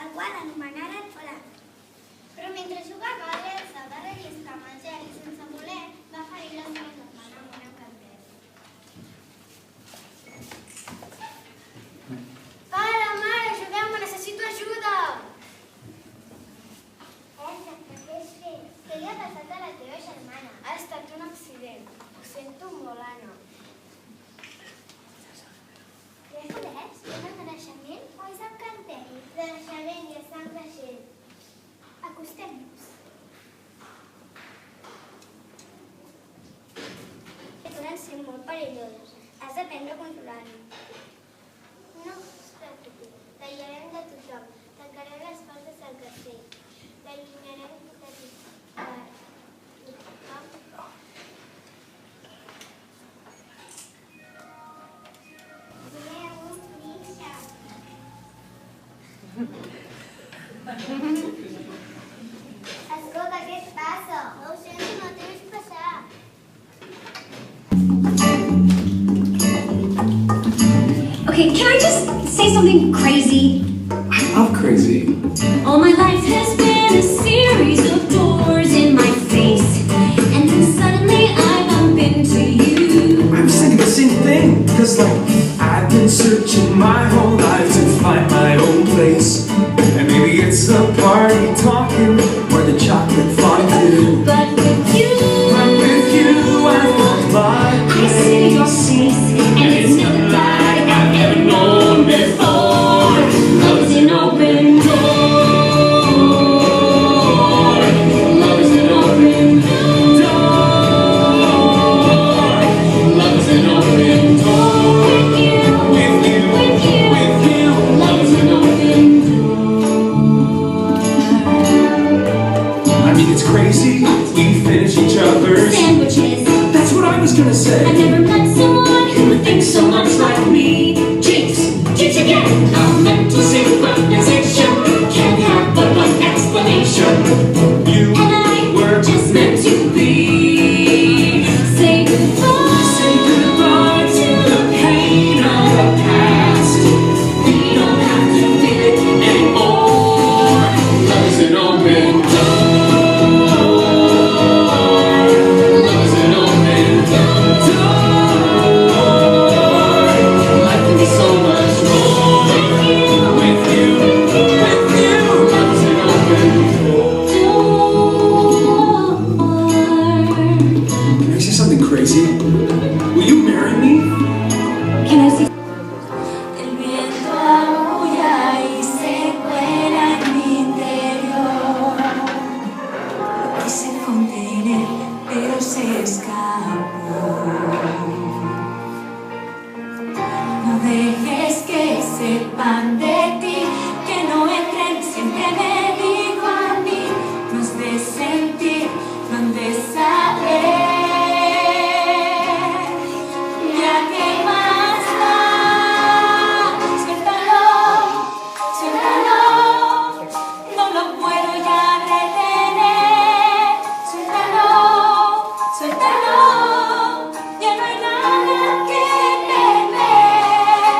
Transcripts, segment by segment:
el qual anomenaren Olaf. Però mentre jugava, l'Elsa va relliscar amb el gel i sense voler va ferir la seva germana amb una caldera. Pare, mare, ajudeu-me, necessito ajuda! Elsa, què has fet? Què li ha passat a la teva germana? Ha estat un accident. Ho sento molt, Anna. Què és? Un naixement o és el canteri? De naixement i estan creixent. Acostem-nos. Poden ser molt perilloses. Has d'aprendre a controlar-ho. No es preocupi. T'aïllarem de tothom. Tancarem les portes del castell. L'allunyarem de tothom. Voleu un pizza. Escolta, què et passa? No ho sento, no t'he vist passar. Okay, can I just say something crazy? I love crazy. All my life has been a series of doors in my face, and then suddenly I bump into you. I'm saying the same thing, because I've been searching my whole life to find my own place. And maybe it's the party talking or the chocolate fondue. But with you, I felt like I see your face, and it's never like I've ever known before. Love is an open door. Love is an open door. Love is an open door. With you, love is an open door. I mean, it's crazy. We finish each other's Sandwiches. That's what I was gonna say. I've never met someone who would think so much like me. Jinx again. Our mental synchronization can't have but one explanation. You And I were just meant to be. Say goodbye. Say goodbye to the pain of the past. We don't have to feel it Anymore. Love is an open door. Love is an open door. Life can be so much more with you. Love is an open door. Can I say something crazy? Will you marry me? Can I see? El viento aúlla y se cuela en mi interior. Quise contener, pero se escapó. No dejes que sepan de ti, que no entren, siempre me digo a mí. No has de sentir, no han de saber. Ya que más da, suéltalo, suéltalo, no lo puedo ya retener. Suéltalo, suéltalo, ya no hay nada que temer.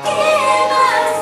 ¿Qué más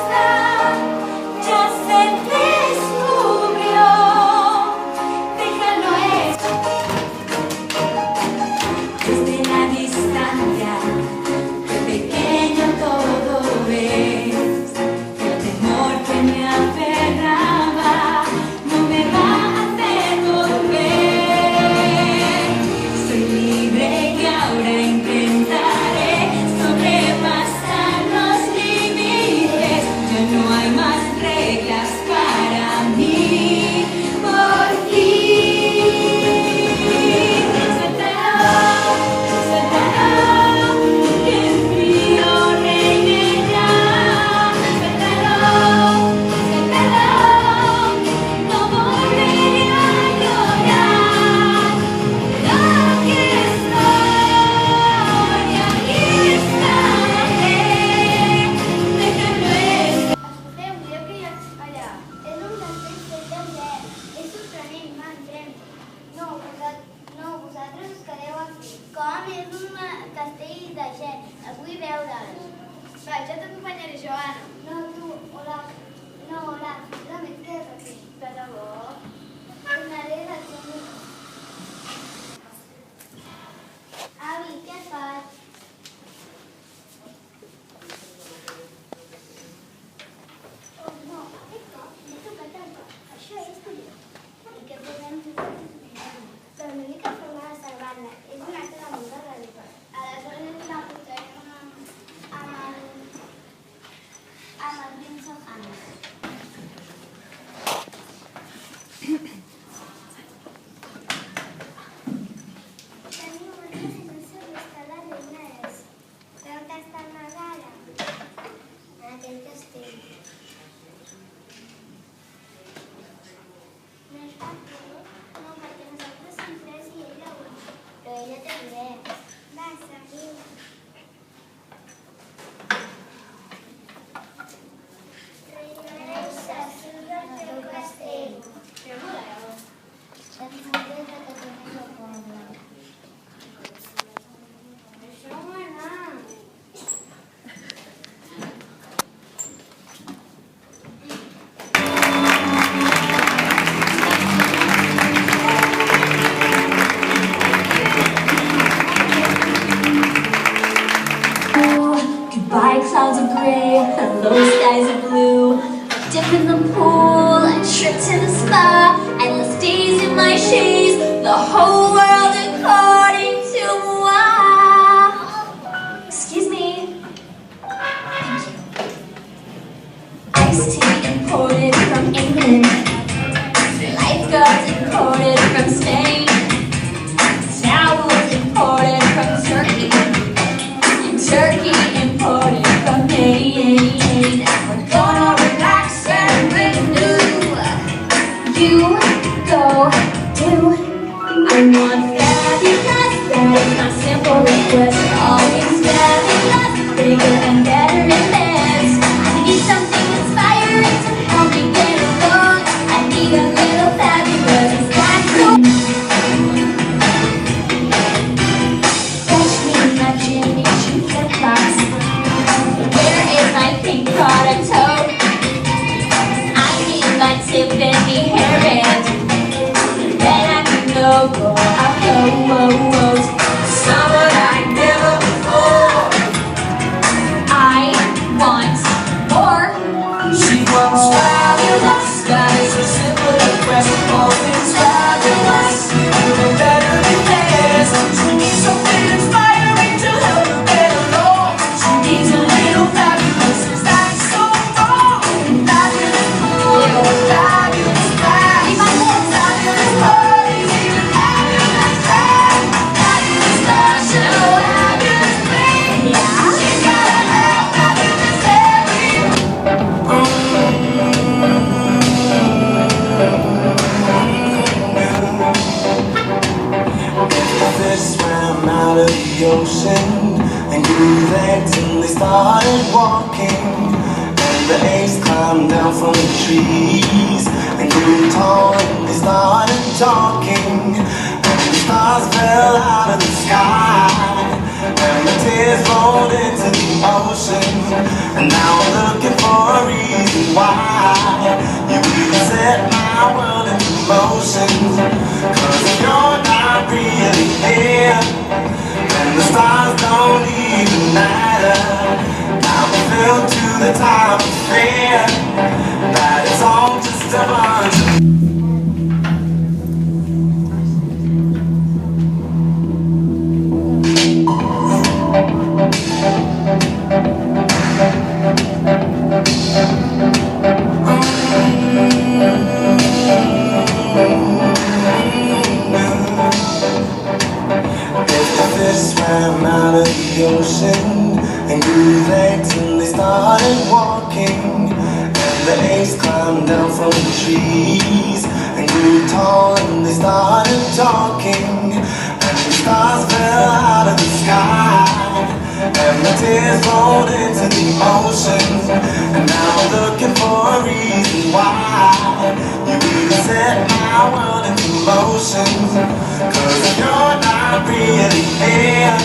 millions of años. ¿Dónde está Magala? En aquel castillo. ¿No es fácil? No, porque nosotros son 3 y ella 1. Pero ella te ve. Vas, arriba. Regresa, sube al teu castell. Les mujeres de que tenen el poble. Deixeu-me anar. Goodbye, clouds of gray, hello, skies of blue. Dip in the pool, a trip to the spa, endless days in my shades, the whole world according to moi. Excuse me. Thank you. Iced tea imported from England, lifeguards imported from Spain, towels imported from Turkey. Turkey imported from Maine. We're gonna relax and renew. You go do. I want fabulous. That is my simple request. Always fabulous, bigger and better and best. I need something inspiring to help me get along. I need a little fabulous. Is that cool? Fetch me my Jimmy Choo flip-flops. Where is my pink Prada tote? I need my Tiffany hairband. Then I can go out go. Summer like never before. I want more. She wants fabulous. That is her simple request. Always fabulous, bigger and better than best. She needs something inspiring to help her get along. She needs a little fabulous. Is that so wrong? Fabulous food, fabulous bags, fabulous parties, even fabulous bags, fabulous fashion, fabulous things. She's gotta have fabulous everything. The fish swam out of the ocean and grew there till they started walking. And the apes climbed down from the trees and grew tall and they started talking. And the stars fell out of the sky and the tears rolled into the ocean. And now I'm looking for a reason why you even set my world into motion. 'Cause if you're not really here, and the stars don't even matter, now we filled to the top of fear that it's all just a bunch of swam out of the ocean and grew there till they started walking. And the apes climbed down from the trees and grew tall and they started talking. And the stars fell out of the sky and the tears rolled into the ocean. And now I'm looking for a reason why you even set my world into motion. 'Cause if you're not really here,